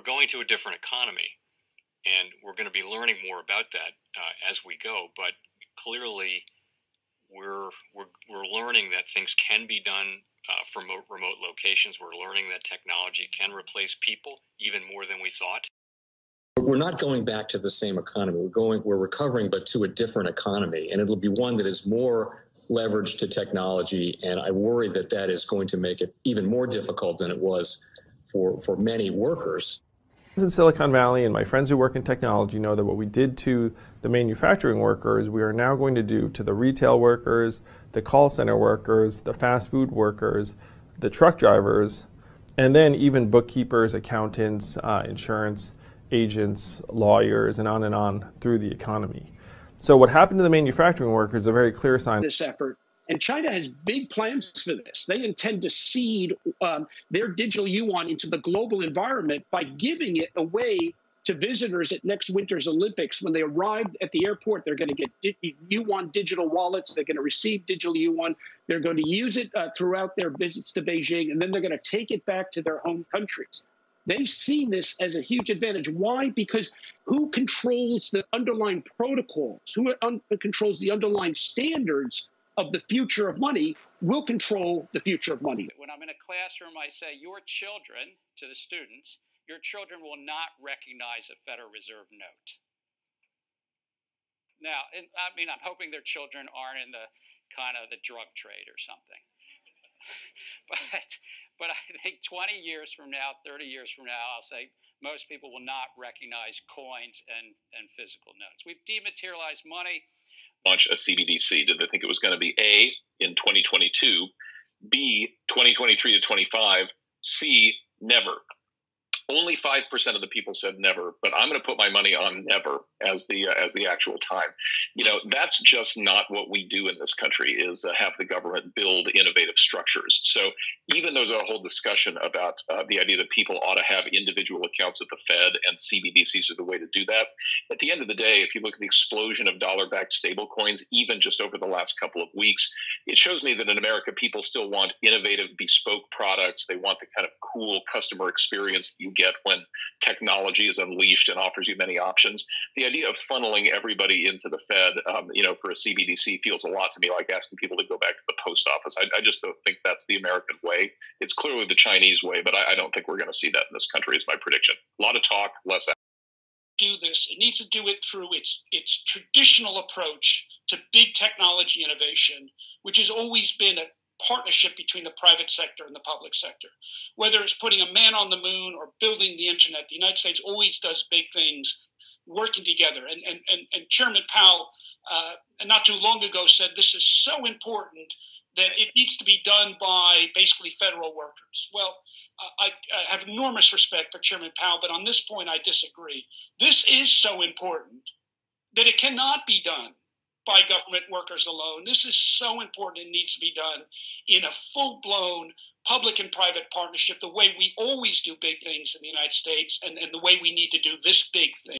going to a different economy, and we're going to be learning more about that as we go. But clearly, we're learning that things can be done from remote locations. We're learning that technology can replace people even more than we thought. We're not going back to the same economy. We're recovering, but to a different economy, and it'll be one that is more leveraged to technology. And I worry that that is going to make it even more difficult than it was for many workers. In Silicon Valley, and my friends who work in technology know that what we did to the manufacturing workers, we are now going to do to the retail workers, the call center workers, the fast food workers, the truck drivers, and then even bookkeepers, accountants, insurance agents, lawyers, and on through the economy. So what happened to the manufacturing workers is a very clear sign. This effort. And China has big plans for this. They intend to seed their digital yuan into the global environment by giving it away to visitors at next winter's Olympics. When they arrive at the airport, they're going to get yuan digital wallets. They're going to receive digital yuan. They're going to use it throughout their visits to Beijing, and then they're going to take it back to their home countries. They see this as a huge advantage. Why? Because who controls the underlying protocols, who controls the underlying standards of the future of money will control the future of money. When I'm in a classroom, I say, your children, to the students, your children will not recognize a Federal Reserve note. Now, I mean, I'm hoping their children aren't in the kind of the drug trade or something. But I think 20 years from now, 30 years from now, I'll say most people will not recognize coins and physical notes. We've dematerialized money. Launch a CBDC. Did they think it was going to be A, in 2022, B, 2023 to 25, C, never? Only 5% of the people said never, but I'm going to put my money on never as the actual time. You know, that's just not what we do in this country, is have the government build innovative structures. So even though there's a whole discussion about the idea that people ought to have individual accounts at the Fed and CBDCs are the way to do that, at the end of the day, if you look at the explosion of dollar-backed stablecoins, even just over the last couple of weeks, it shows me that in America, people still want innovative, bespoke products. They want the kind of cool customer experience that you get when technology is unleashed and offers you many options. The idea of funneling everybody into the Fed, for a CBDC feels a lot to me like asking people to go back to the post office. I just don't think that's the American way. It's clearly the Chinese way, but I don't think we're going to see that in this country, is my prediction. A lot of talk, less action. Do this. It needs to do it through its traditional approach to big technology innovation, which has always been a partnership between the private sector and the public sector. Whether it's putting a man on the moon or building the internet, the United States always does big things working together. And Chairman Powell, not too long ago, said this is so important that it needs to be done by basically federal workers. Well, I have enormous respect for Chairman Powell, but on this point, I disagree. This is so important that it cannot be done by government workers alone. This is so important. It needs to be done in a full-blown public and private partnership, the way we always do big things in the United States, and the way we need to do this big thing.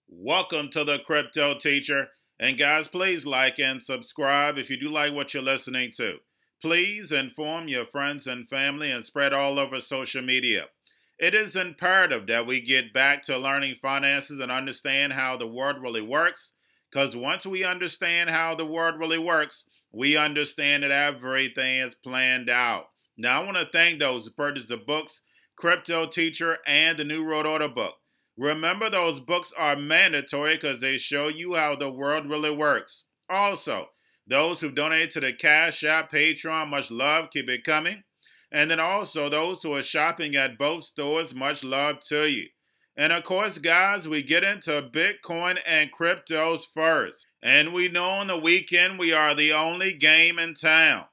Welcome to the Crypto Teacher. And guys, please like and subscribe if you do like what you're listening to. Please inform your friends and family and spread all over social media. It is imperative that we get back to learning finances and understand how the world really works. Because once we understand how the world really works, we understand that everything is planned out. Now, I want to thank those who purchased the books, Cryptoteacher and the New World Order book. Remember, those books are mandatory because they show you how the world really works. Also, those who donate to the Cash App, Patreon, much love, keep it coming. And then also those who are shopping at both stores, much love to you. And of course, guys, we get into Bitcoin and cryptos first. And we know on the weekend we are the only game in town.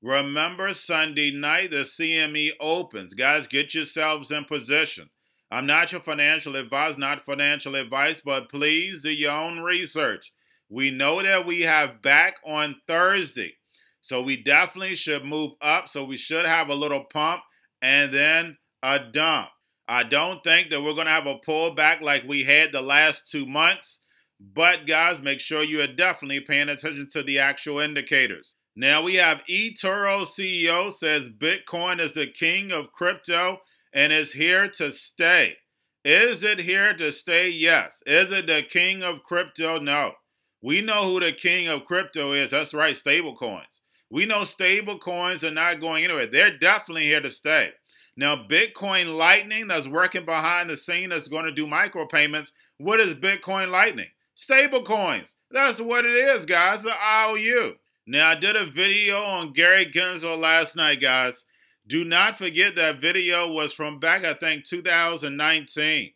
Remember, Sunday night, the CME opens. Guys, get yourselves in position. I'm not your financial advice, not financial advice, but please do your own research. We know that we have back on Thursday. So we definitely should move up. So we should have a little pump and then a dump. I don't think that we're going to have a pullback like we had the last 2 months. But guys, make sure you are definitely paying attention to the actual indicators. Now we have eToro CEO says Bitcoin is the king of crypto and it's here to stay. Is it here to stay? Yes. Is it the king of crypto? No. We know who the king of crypto is. That's right, stablecoins. We know stablecoins are not going anywhere. They're definitely here to stay. Now, Bitcoin Lightning that's working behind the scene that's going to do micropayments. What is Bitcoin Lightning? Stablecoins. That's what it is, guys. The IOU. Now, I did a video on Gary Gensler last night, guys. Do not forget that video was from back, I think, 2019.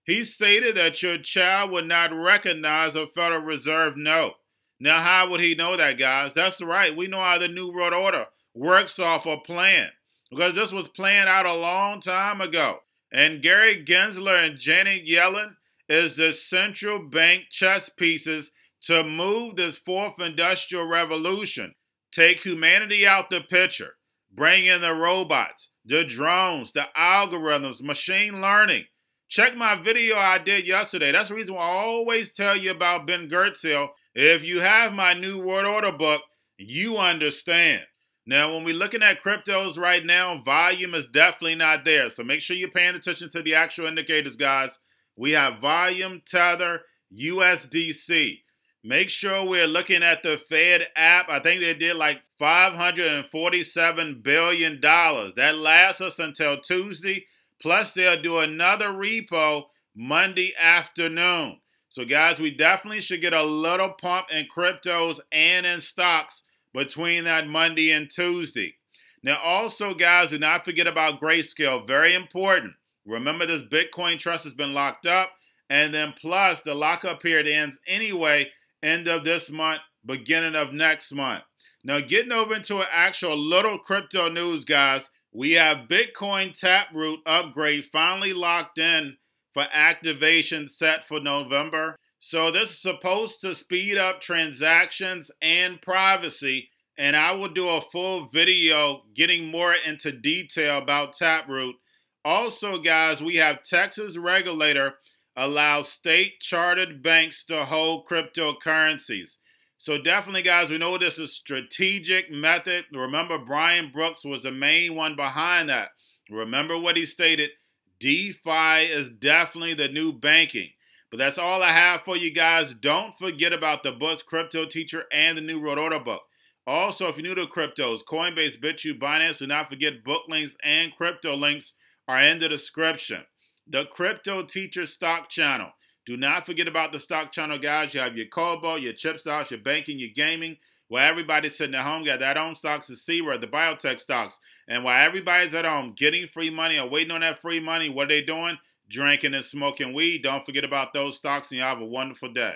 He stated that your child would not recognize a Federal Reserve note. Now, how would he know that, guys? That's right. We know how the New World Order works off a plan, because this was planned out a long time ago. And Gary Gensler and Janet Yellen is the central bank chess pieces to move this fourth industrial revolution. Take humanity out the picture. Bring in the robots, the drones, the algorithms, machine learning. Check my video I did yesterday. That's the reason why I always tell you about Ben Gertzel. If you have my New World Order book, you understand. Now, when we're looking at cryptos right now, volume is definitely not there. So make sure you're paying attention to the actual indicators, guys. We have volume, Tether, USDC. Make sure we're looking at the Fed app. I think they did like $547 billion. That lasts us until Tuesday. Plus, they'll do another repo Monday afternoon. So, guys, we definitely should get a little pump in cryptos and in stocks between that Monday and Tuesday. Now, also, guys, do not forget about Grayscale. Very important. Remember, this Bitcoin trust has been locked up. And then plus, the lockup period ends anyway, end of this month, beginning of next month. Now, getting over into an actual little crypto news, guys, we have Bitcoin Taproot upgrade finally locked in for activation set for November. So this is supposed to speed up transactions and privacy, and I will do a full video getting more into detail about Taproot. Also, guys, we have Texas regulator allows state-chartered banks to hold cryptocurrencies. So definitely, guys, we know this is strategic method. Remember, Brian Brooks was the main one behind that. Remember what he stated, DeFi is definitely the new banking. But that's all I have for you guys. Don't forget about the books, Cryptoteacher and the New World Order book. Also, if you're new to cryptos, Coinbase, Bitrue, Binance, do not forget book links and crypto links are in the description. The Cryptoteacher stock channel. Do not forget about the stock channel, guys. You have your Kobo, your chip stocks, your banking, your gaming. While everybody's sitting at home, got their own stocks, the Xrp, the biotech stocks. And while everybody's at home getting free money or waiting on that free money, what are they doing? Drinking and smoking weed. Don't forget about those stocks, and you have a wonderful day.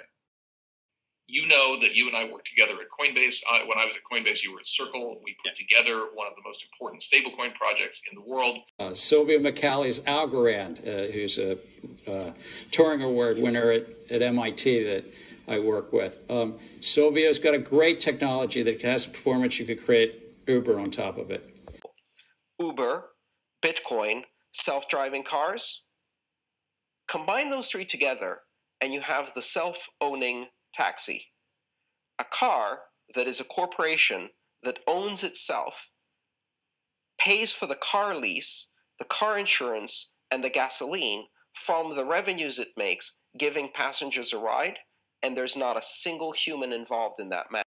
You know that you and I worked together at Coinbase. When I was at Coinbase, you were at Circle. We put together one of the most important stablecoin projects in the world. Sylvia McCally's Algorand, who's a Turing Award winner at MIT that I work with. Sylvia's got a great technology that has performance. You could create Uber on top of it. Uber, Bitcoin, self-driving cars. Combine those three together, and you have the self-owning taxi. A car that is a corporation that owns itself, pays for the car lease, the car insurance, and the gasoline from the revenues it makes, giving passengers a ride, and there's not a single human involved in that matter.